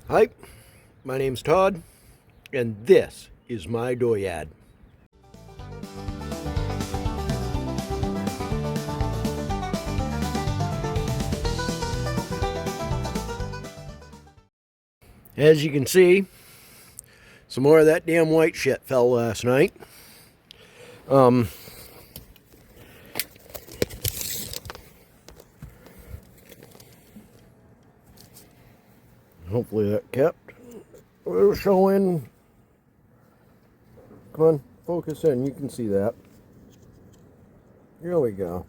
Hi, my name's Todd, and this is my dooryard. As you can see, some more of that damn white shit fell last night. Hopefully that kept. We're showing. Come on, focus in. You can see that. Here we go.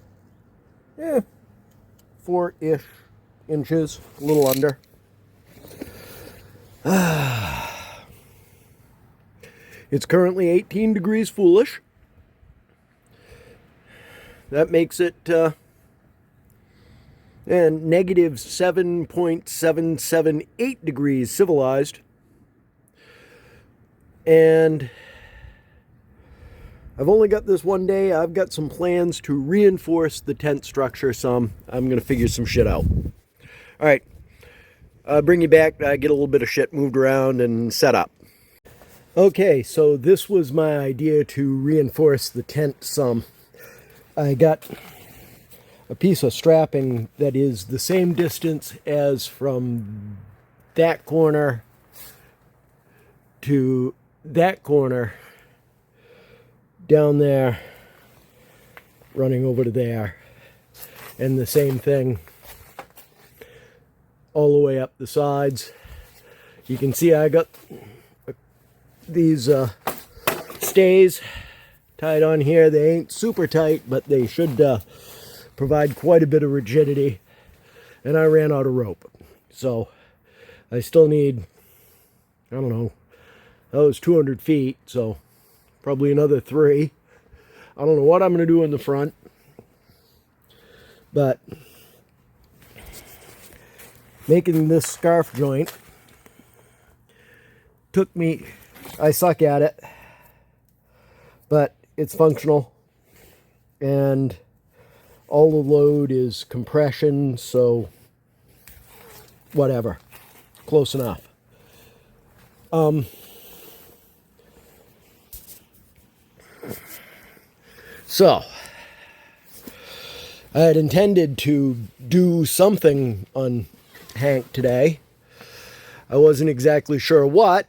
Yeah, 4-ish inches, a little under. It's currently 18 degrees foolish. That makes it and negative 7.778 degrees civilized. And I've only got this one day. I've got some plans to reinforce the tent structure some. I'm going to figure some shit out. All right. Bring you back. I get a little bit of shit moved around and set up. Okay, so this was my idea to reinforce the tent some. I got a piece of strapping that is the same distance as from that corner to that corner down there, running over to there, and the same thing all the way up the sides. You can see I got these stays tied on here. They ain't super tight, but they should provide quite a bit of rigidity. And I ran out of rope, so I still need, I don't know, that was 200 feet, so probably another 3. I don't know what I'm going to do in the front, but making this scarf joint took me, I suck at it, but it's functional, and all the load is compression, so whatever, close enough. So I had intended to do something on Hank today. I wasn't exactly sure what,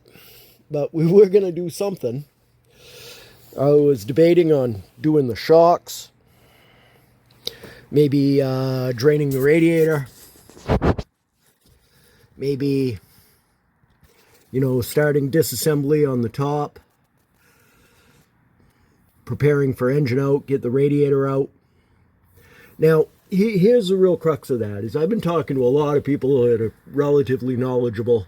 but we were going to do something. I was debating on doing the shocks, maybe draining the radiator, maybe, starting disassembly on the top, preparing for engine out, get the radiator out. Now, here's the real crux of that, is I've been talking to a lot of people that are relatively knowledgeable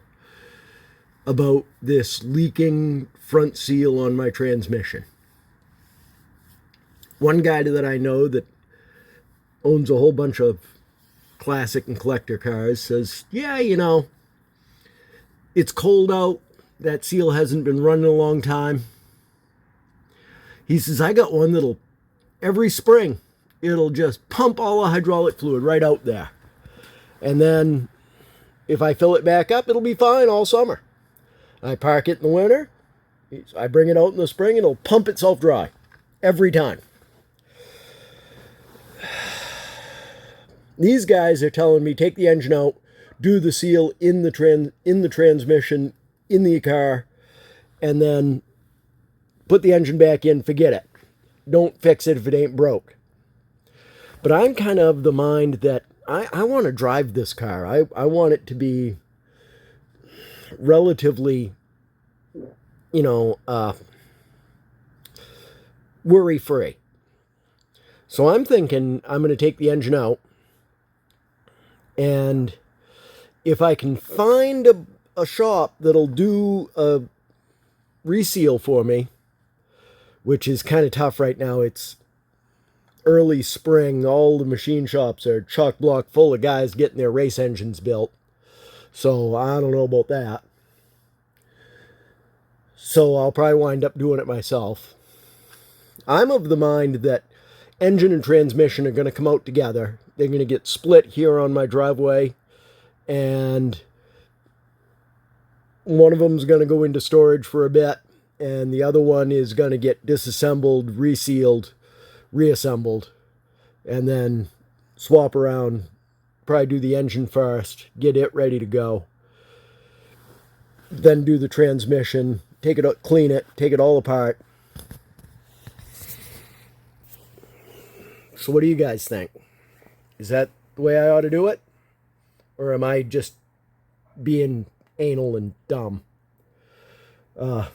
about this leaking front seal on my transmission. One guy that I know that owns a whole bunch of classic and collector cars says, yeah, it's cold out. That seal hasn't been running a long time. He says, I got one that'll, every spring, it'll just pump all the hydraulic fluid right out there. And then if I fill it back up, it'll be fine all summer. I park it in the winter. I bring it out in the spring, and it'll pump itself dry every time. These guys are telling me, take the engine out, do the seal in the transmission, in the car, and then put the engine back in, forget it. Don't fix it if it ain't broke. But I'm kind of the mind that I want to drive this car. I want it to be relatively, worry-free. So I'm thinking I'm going to take the engine out, and if I can find a shop that'll do a reseal for me, which is kind of tough right now. It's early spring. All the machine shops are chock-block full of guys getting their race engines built. So I don't know about that. So I'll probably wind up doing it myself. I'm of the mind that engine and transmission are going to come out together. They're going to get split here on my driveway, and One of them's going to go into storage for a bit, and the other one is going to get disassembled, resealed, reassembled, and then swap around. Probably do the engine first, get it ready to go, then do the transmission, take it up, clean it, take it all apart. So what do you guys think? Is that the way I ought to do it? Or am I just being anal and dumb? I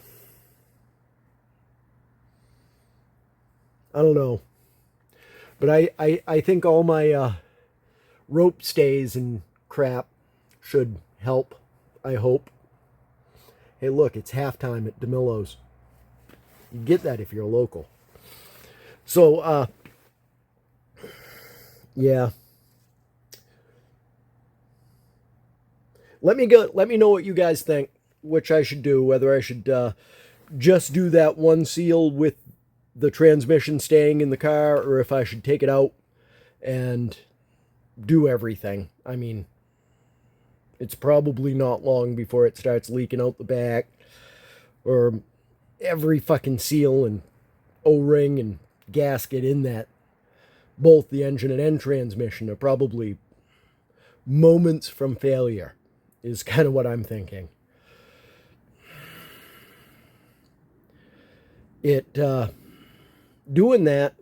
don't know. But I think all my rope stays and crap should help, I hope. Hey, look, it's halftime at DeMillo's. You get that if you're local. So, yeah. Let me know what you guys think, which I should do, whether I should just do that one seal with the transmission staying in the car, or if I should take it out and do everything. I mean, it's probably not long before it starts leaking out the back, or every fucking seal and O-ring and gasket in that, both the engine and end transmission, are probably moments from failure, is kind of what I'm thinking. Doing that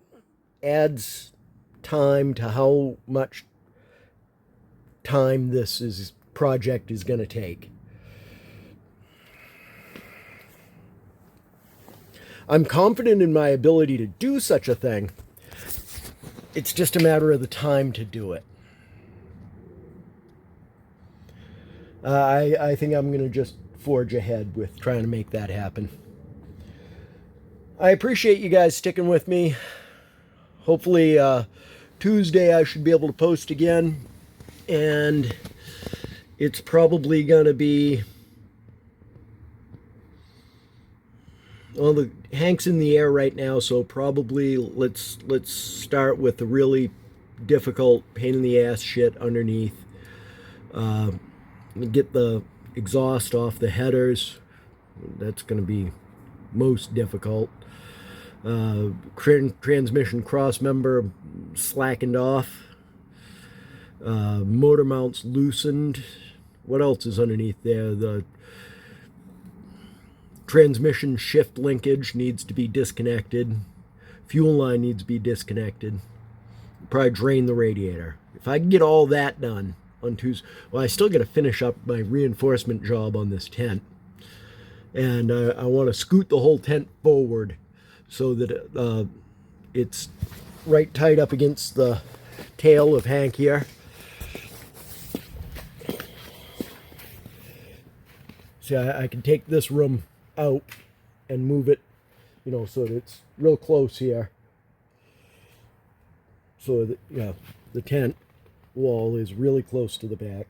adds time to how much time this project is going to take. I'm confident in my ability to do such a thing. It's just a matter of the time to do it. I think I'm going to just forge ahead with trying to make that happen. I appreciate you guys sticking with me. Hopefully Tuesday I should be able to post again. And it's probably going to be... Well, the Hank's in the air right now, so probably let's start with the really difficult pain in the ass shit underneath. Get the exhaust off the headers. That's going to be most difficult. Transmission cross member slackened off. Motor mounts loosened. What else is underneath there? The transmission shift linkage needs to be disconnected. Fuel line needs to be disconnected. Probably drain the radiator. If I can get all that done on Tuesday, well, I still got to finish up my reinforcement job on this tent, and I want to scoot the whole tent forward so that it's right tight up against the tail of Hank here. See, I can take this room out and move it, so that it's real close here. So that, the tent wall is really close to the back,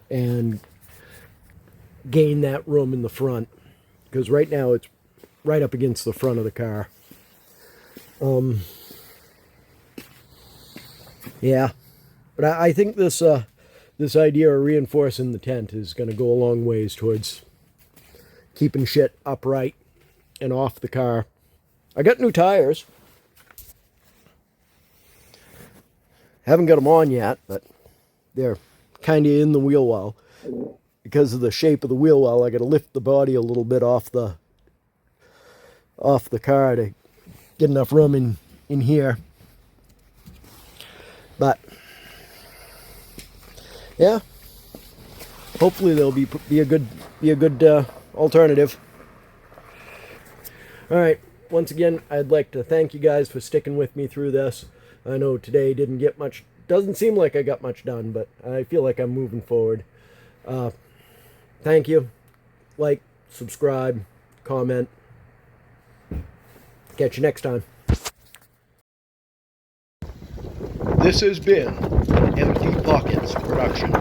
and gain that room in the front, because right now it's right up against the front of the car. Yeah, but I think this idea of reinforcing the tent is going to go a long ways towards keeping shit upright and off the car. I got new tires. Haven't got them on yet, but they're kind of in the wheel well. Because of the shape of the wheel well, I got to lift the body a little bit off the car to get enough room in here. But yeah, hopefully they'll be a good alternative. All right. Once again, I'd like to thank you guys for sticking with me through this. I know today didn't get much, doesn't seem like I got much done, but I feel like I'm moving forward. Thank you. Like, subscribe, comment. Catch you next time. This has been Empty Pockets production.